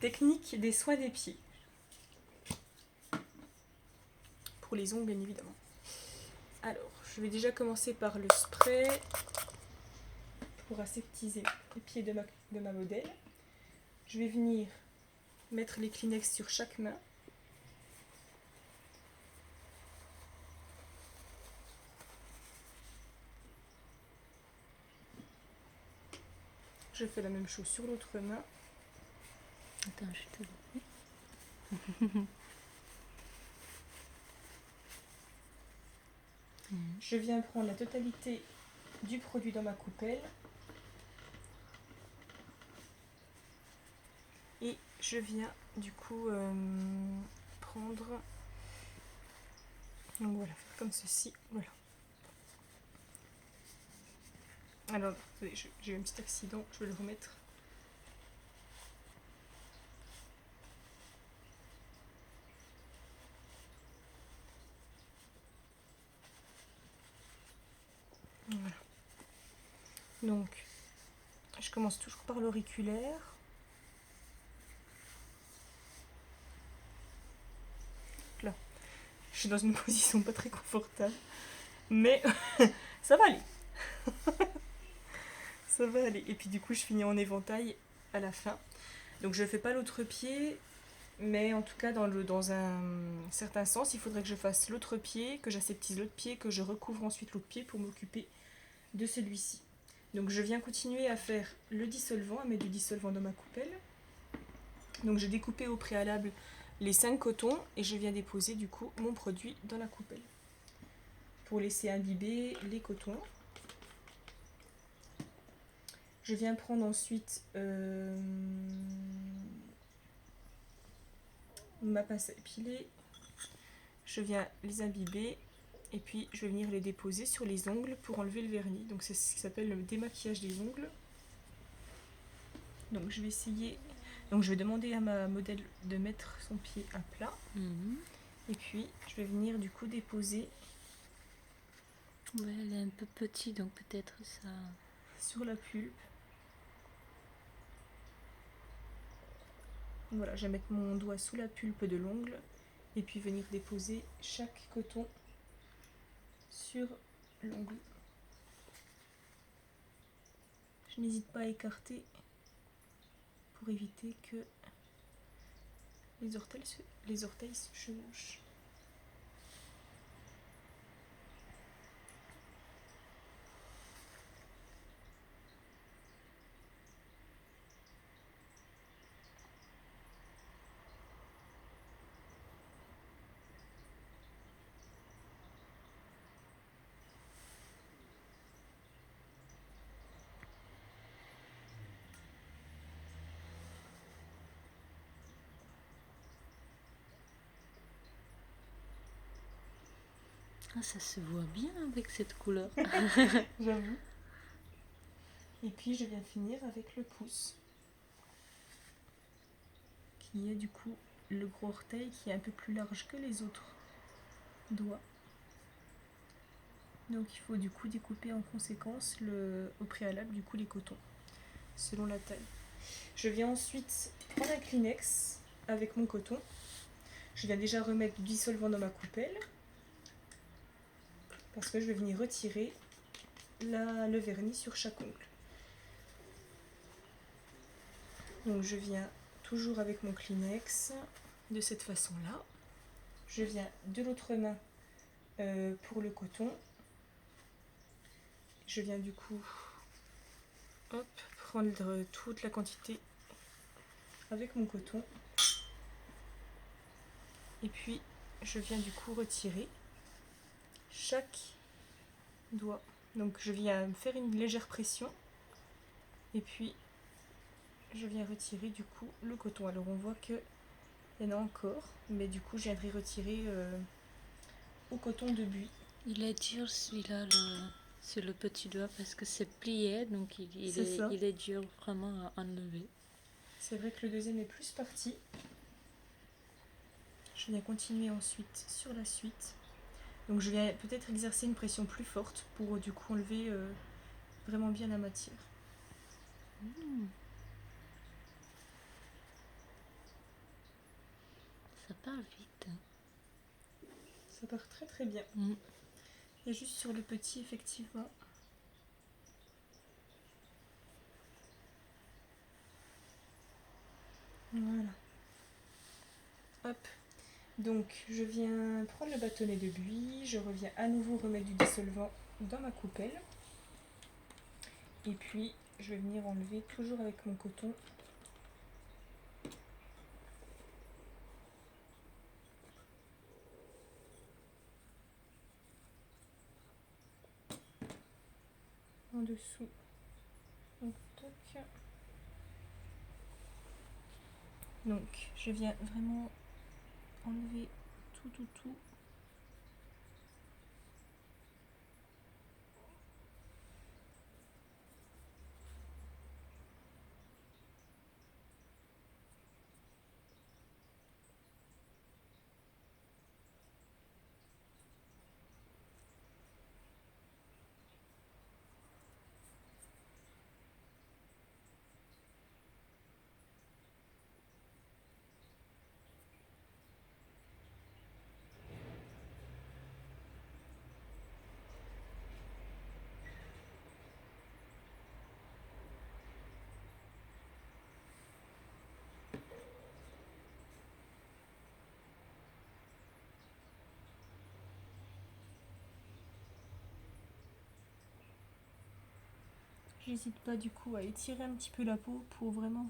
Technique des soins des pieds. Pour les ongles, bien évidemment. Alors, je vais déjà commencer par le spray pour aseptiser les pieds de ma modèle. Je vais venir mettre les Kleenex sur chaque main. Je fais la même chose sur l'autre main. Attends, je te le Je viens prendre la totalité du produit dans ma coupelle. Et je viens du coup prendre... Donc voilà, faire comme ceci. Voilà. Alors, j'ai eu un petit accident, je vais le remettre. Voilà. Donc, je commence toujours par l'auriculaire. Là, je suis dans une position pas très confortable, mais ça va aller. Ça va aller. Et puis du coup, je finis en éventail à la fin. Donc, je ne fais pas l'autre pied, mais en tout cas, dans un certain sens, il faudrait que je fasse l'autre pied, que j'aseptise l'autre pied, que je recouvre ensuite l'autre pied pour m'occuper de celui-ci. Donc je viens continuer à faire le dissolvant, à mettre du dissolvant dans ma coupelle. Donc j'ai découpé au préalable les 5 cotons et je viens déposer du coup mon produit dans la coupelle pour laisser imbiber les cotons. Je viens prendre ensuite ma pince à épiler, je viens les imbiber et puis je vais venir les déposer sur les ongles pour enlever le vernis. Donc c'est ce qui s'appelle le démaquillage des ongles. Donc je vais essayer, donc je vais demander à ma modèle de mettre son pied à plat. Et puis je vais venir du coup déposer. Ouais, elle est un peu petite, donc peut-être ça... Sur la pulpe. Voilà, je vais mettre mon doigt sous la pulpe de l'ongle et puis venir déposer chaque coton sur l'ongle. Je n'hésite pas à écarter pour éviter que les orteils se chevauchent. Ah, ça se voit bien avec cette couleur. J'avoue. Et puis je viens finir avec le pouce, qui est du coup le gros orteil qui est un peu plus large que les autres doigts. Donc il faut du coup découper en conséquence au préalable du coup les cotons, selon la taille. Je viens ensuite prendre un Kleenex avec mon coton. Je viens déjà remettre du dissolvant dans ma coupelle, parce que je vais venir retirer le vernis sur chaque ongle. Donc je viens toujours avec mon Kleenex de cette façon-là. Je viens de l'autre main pour le coton. Je viens du coup prendre toute la quantité avec mon coton. Et puis je viens du coup retirer chaque doigt. Donc je viens faire une légère pression et puis je viens retirer du coup le coton. Alors on voit qu'il y en a encore, mais du coup je viendrai retirer au coton de buis. Il est dur celui-là sur le petit doigt parce que c'est plié, donc il est dur vraiment à enlever. C'est vrai que le deuxième est plus parti. Je viens continuer ensuite sur la suite. Donc je viens peut-être exercer une pression plus forte pour du coup enlever vraiment bien la matière. part vite. Ça part très très bien. Et juste sur le petit, effectivement. Voilà. Hop. Donc, je viens prendre le bâtonnet de buis. Je reviens à nouveau remettre du dissolvant dans ma coupelle. Et puis, je vais venir enlever toujours avec mon coton. En dessous. Donc, toc. Donc, je viens vraiment enlever tout. J'hésite pas du coup à étirer un petit peu la peau pour vraiment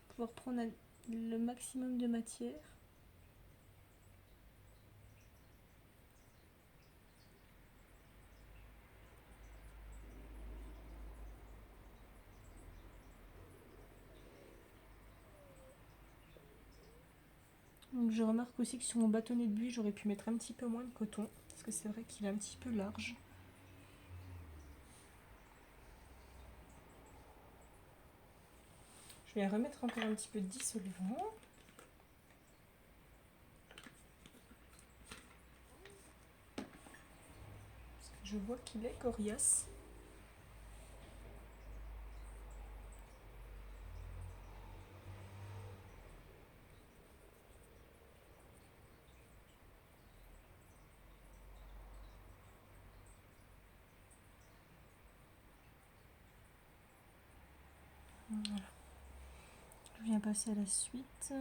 pouvoir prendre le maximum de matière. Donc je remarque aussi que sur mon bâtonnet de buis, j'aurais pu mettre un petit peu moins de coton, parce que c'est vrai qu'il est un petit peu large. Je vais remettre encore un petit peu de dissolvant. Parce que je vois qu'il est coriace. Voilà. Je viens passer à la suite.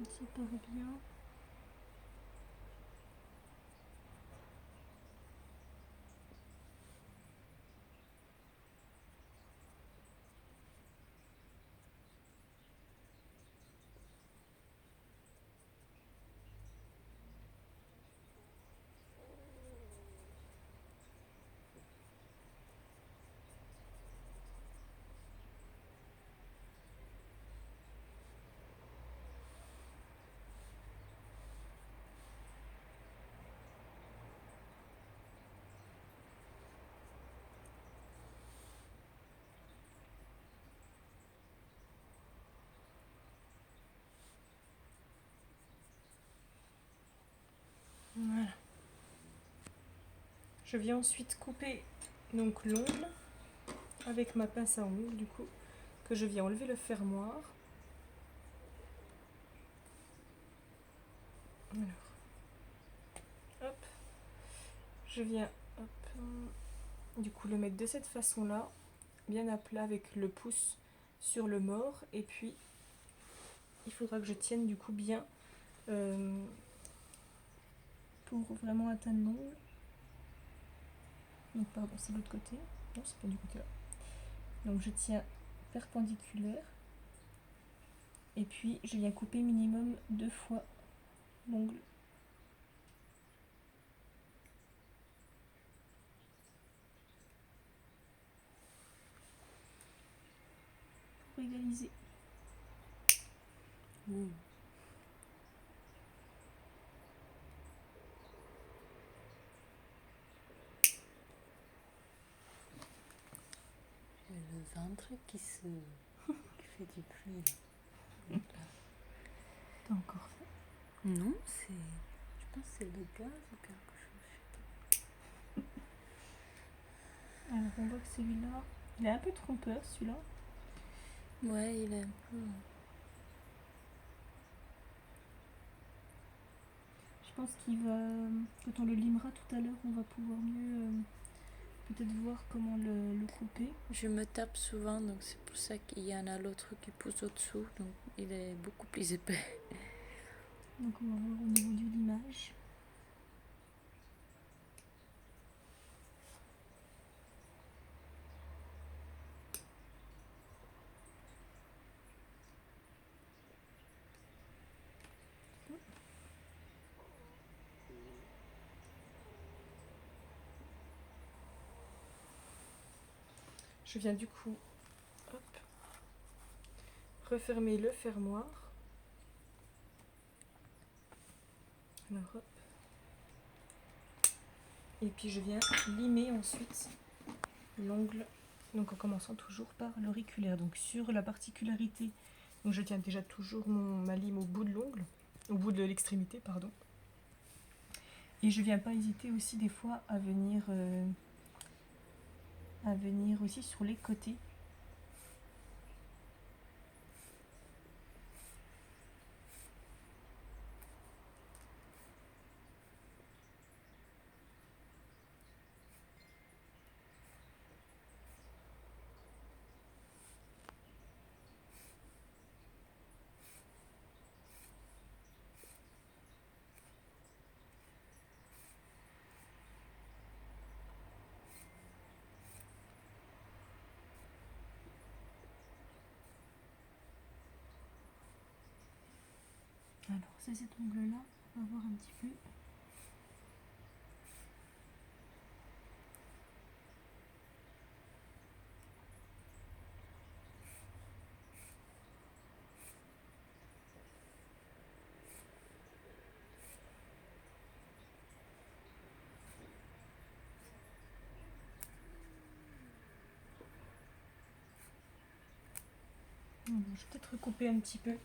Ça part bien. Voilà. Je viens ensuite couper donc l'ongle avec ma pince à ongles du coup, que je viens enlever le fermoir. Alors, hop, je viens du coup le mettre de cette façon là, bien à plat avec le pouce sur le mord, et puis il faudra que je tienne du coup bien pour vraiment atteindre l'ongle. Donc pardon, c'est de l'autre côté, non c'est pas du côté là. Donc je tiens perpendiculaire, et puis je viens couper minimum 2 fois l'ongle. Pour égaliser. Le ventre qui fait du bruit. t'as encore fait? Non, c'est... Je pense que c'est le gaz ou quelque chose, je sais pas. Alors on voit que celui-là, il est un peu trompeur celui-là. Ouais, il est un peu... Je pense qu'il va... Quand on le limera tout à l'heure, on va pouvoir mieux peut-être voir comment le couper. Je me tape souvent, donc c'est pour ça qu'il y en a l'autre qui pousse au-dessous, donc il est beaucoup plus épais. Donc on va voir au niveau du limage. Je viens du coup refermer le fermoir. Alors hop. Et puis je viens limer ensuite l'ongle. Donc en commençant toujours par l'auriculaire. Donc sur la particularité, donc je tiens déjà toujours ma lime au bout de l'ongle, au bout de l'extrémité, pardon. Et je viens pas hésiter aussi des fois à venir aussi sur les côtés. Alors c'est cet ongle là, on va voir un petit peu. Je vais peut-être recouper un petit peu.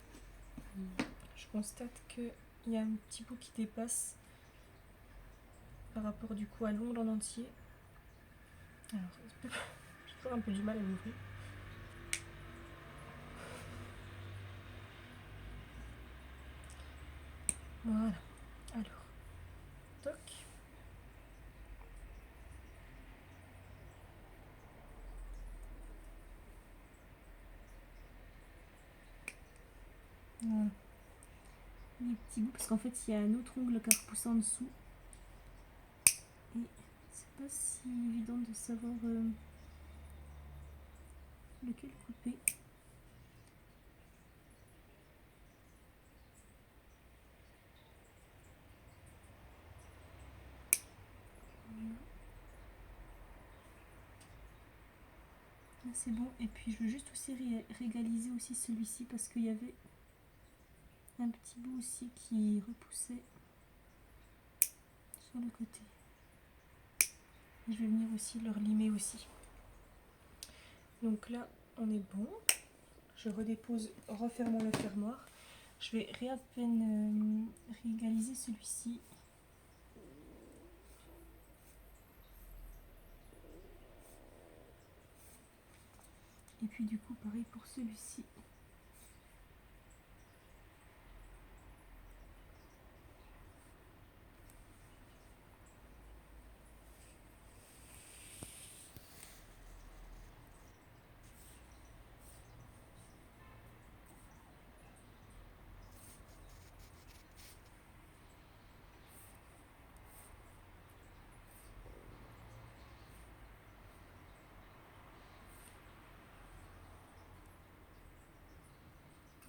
Je constate qu'il y a un petit bout qui dépasse par rapport du coup à l'ongle en entier. Alors, j'ai toujours un peu du mal à l'ouvrir. Voilà. Alors, toc. Voilà. Les petits bouts, parce qu'en fait, il y a un autre ongle qui a repoussé en dessous. Et c'est pas si évident de savoir lequel couper. Là c'est bon. Et puis je veux juste aussi régaliser aussi celui-ci parce qu'il y avait un petit bout aussi qui repoussait sur le côté. Et je vais venir aussi le relimer aussi. Donc là on est bon. Je redépose, refermons le fermoir. Je vais à peine réégaliser celui-ci. Et puis du coup pareil pour celui-ci.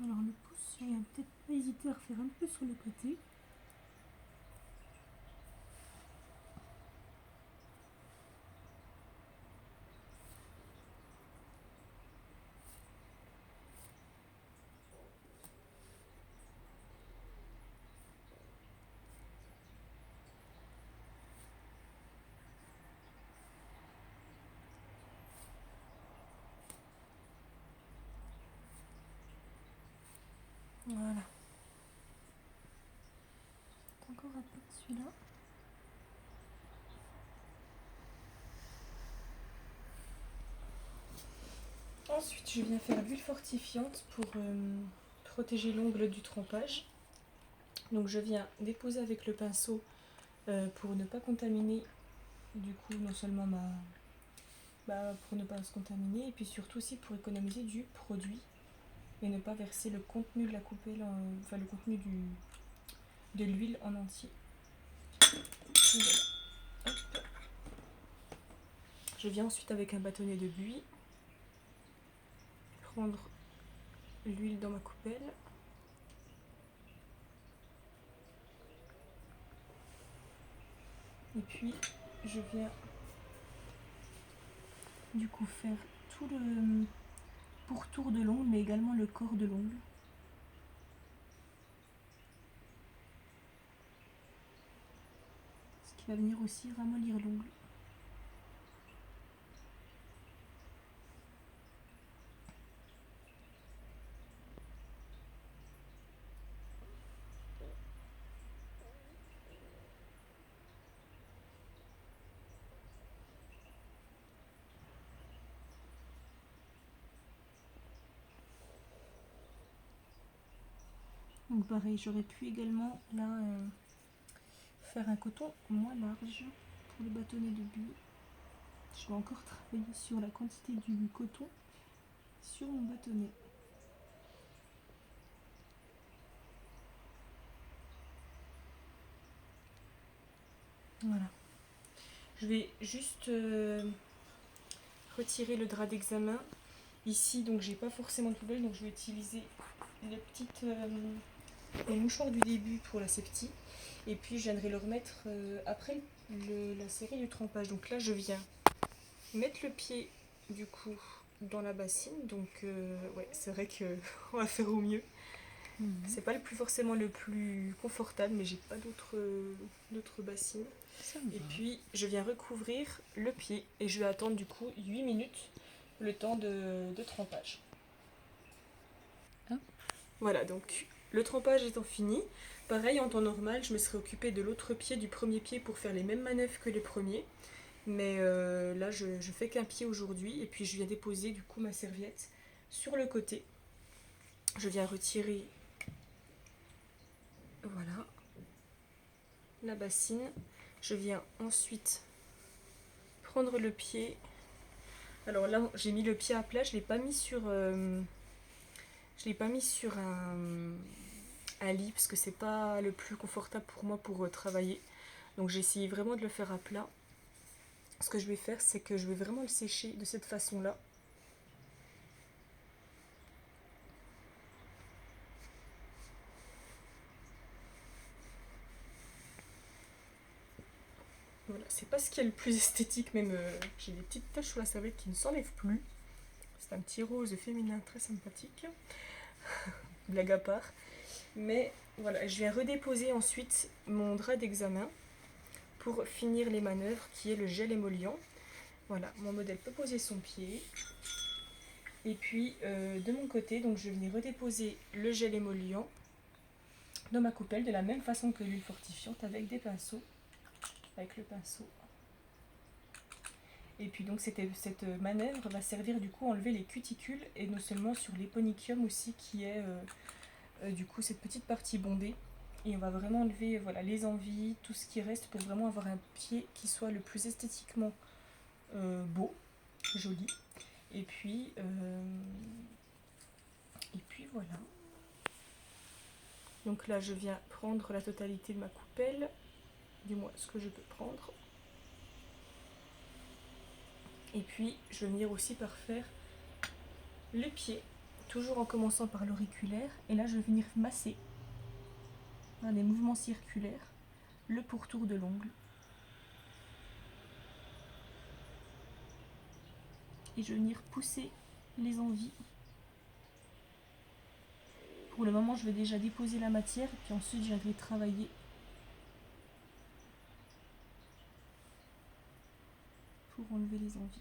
Alors le pouce, je vais peut-être pas hésiter à refaire un peu sur le côté. Voilà. maintenant celui-là. Ensuite, je viens faire l'huile fortifiante pour protéger l'ongle du trempage. Donc je viens déposer avec le pinceau pour ne pas contaminer du coup non seulement pour ne pas se contaminer et puis surtout aussi pour économiser du produit et ne pas verser le contenu de la coupelle, le contenu de l'huile en entier. Voilà. Je viens ensuite avec un bâtonnet de buis prendre l'huile dans ma coupelle. Et puis je viens du coup faire tout le pourtour de l'ongle mais également le corps de l'ongle. Ce qui va venir aussi ramollir l'ongle. Donc pareil, j'aurais pu également là faire un coton moins large pour le bâtonnet de buis. Je vais encore travailler sur la quantité du coton sur mon bâtonnet. Voilà. Je vais juste retirer le drap d'examen. Ici, donc j'ai pas forcément de poubelle, donc je vais utiliser les mouchoirs du début pour la septie. Et puis je viendrai le remettre après la série du trempage. Donc là, je viens mettre le pied du coup dans la bassine. Donc ouais, c'est vrai qu'on va faire au mieux. C'est pas forcément le plus confortable, mais j'ai pas d'autres bassines. Et puis je viens recouvrir le pied et je vais attendre du coup 8 minutes le temps de trempage. Voilà, donc le trempage étant fini, pareil en temps normal, je me serais occupée de l'autre pied, du premier pied pour faire les mêmes manœuvres que les premiers. Mais là, je fais qu'un pied aujourd'hui et puis je viens déposer du coup ma serviette sur le côté. Je viens retirer, voilà, la bassine. Je viens ensuite prendre le pied. Alors là, j'ai mis le pied à plat, je ne l'ai pas mis sur, un lit parce que c'est pas le plus confortable pour moi pour travailler. Donc j'ai essayé vraiment de le faire à plat. Ce que je vais faire, c'est que je vais vraiment le sécher de cette façon-là. Voilà, c'est pas ce qui est le plus esthétique, même j'ai des petites taches sur la serviette qui ne s'enlèvent plus. C'est un petit rose féminin très sympathique. Blague à part. Mais voilà, je viens redéposer ensuite mon drap d'examen pour finir les manœuvres qui est le gel émollient. Voilà, mon modèle peut poser son pied. Et puis de mon côté, donc je viens redéposer le gel émollient dans ma coupelle de la même façon que l'huile fortifiante avec des pinceaux. Avec le pinceau. Et puis donc cette manœuvre va servir du coup à enlever les cuticules et non seulement sur l'éponicium aussi qui est du coup cette petite partie bombée. Et on va vraiment enlever voilà, les envies, tout ce qui reste pour vraiment avoir un pied qui soit le plus esthétiquement beau, joli. Et puis voilà. Donc là je viens prendre la totalité de ma coupelle, du moins ce que je peux prendre. Et puis je vais venir aussi par faire le pied, toujours en commençant par l'auriculaire. Et là je vais venir masser des mouvements circulaires le pourtour de l'ongle. Et je vais venir pousser les envies. Pour le moment, je vais déjà déposer la matière et puis ensuite, je vais travailler pour enlever les envies.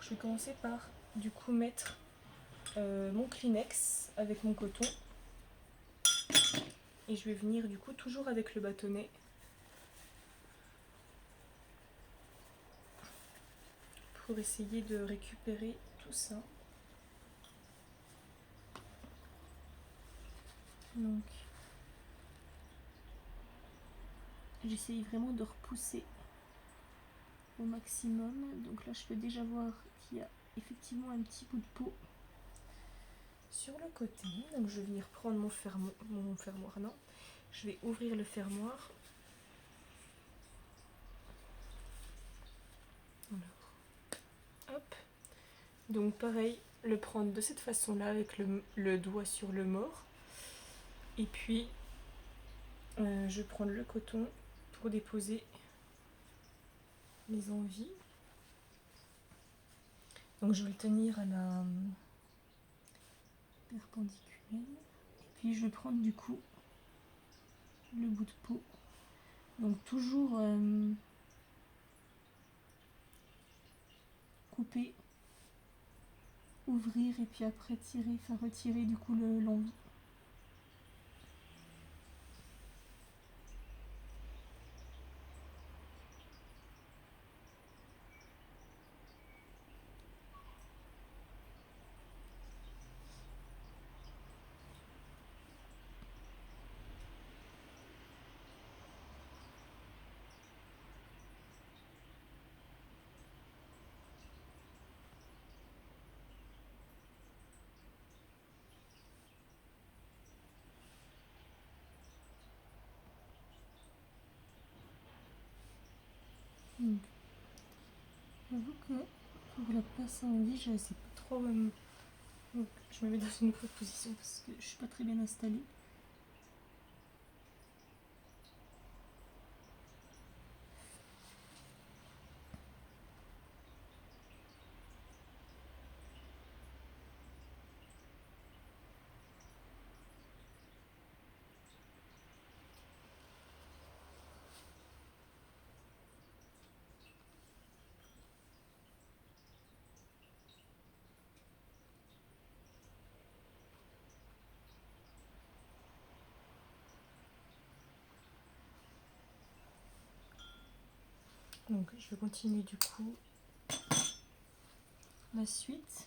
je vais commencer par du coup mettre mon Kleenex avec mon coton. Et je vais venir du coup toujours avec le bâtonnet pour essayer de récupérer tout ça. Donc j'essaye vraiment de repousser au maximum. Donc là je peux déjà voir qu'il y a effectivement un petit bout de peau sur le côté. Donc je vais venir prendre mon fermoir, non, je vais ouvrir le fermoir. Alors, hop. Donc pareil, le prendre de cette façon là avec le doigt sur le mort. Et puis je vais prendre le coton pour déposer les envies. Donc je vais le tenir à la perpendiculaire. Et puis je vais prendre du coup le bout de peau. Donc toujours couper, ouvrir et puis après tirer, enfin retirer du coup l'envie. Donc, j'avoue que pour la place à envie, je ne sais pas trop. Donc, je me mets dans une autre position parce que je suis pas très bien installée. Donc je vais continuer du coup la suite.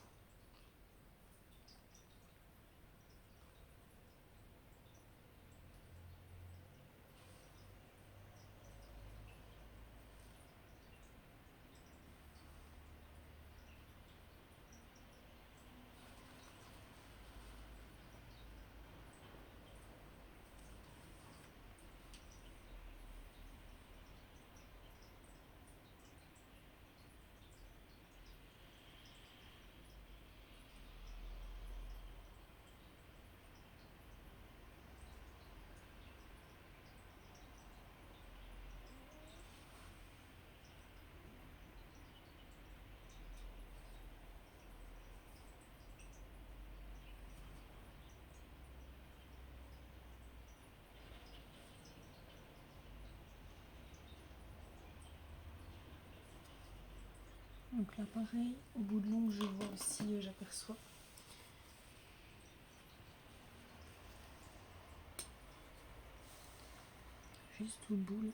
Donc là pareil, au bout de l'ongle je vois aussi, j'aperçois. Juste au bout là.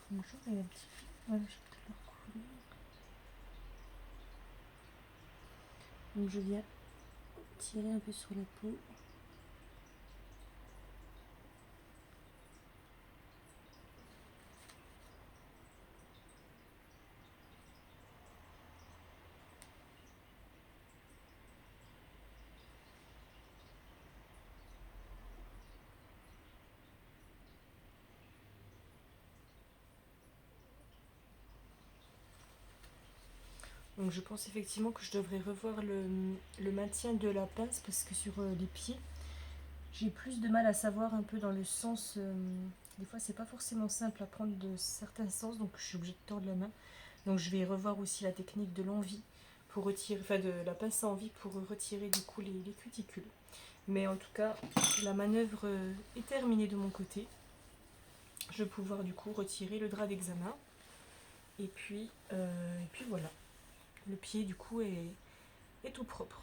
Bonjour, il y a un petit fil. Voilà, je vais te le recouvrir. Donc je viens tirer un peu sur la peau. Donc je pense effectivement que je devrais revoir le maintien de la pince parce que sur les pieds, j'ai plus de mal à savoir un peu dans le sens. Des fois c'est pas forcément simple à prendre de certains sens, donc je suis obligée de tordre la main. Donc je vais revoir aussi la technique de l'envie pour retirer, enfin de la pince à envie pour retirer du coup les cuticules. Mais en tout cas, la manœuvre est terminée de mon côté. Je vais pouvoir du coup retirer le drap d'examen. Et puis voilà. Le pied du coup est tout propre.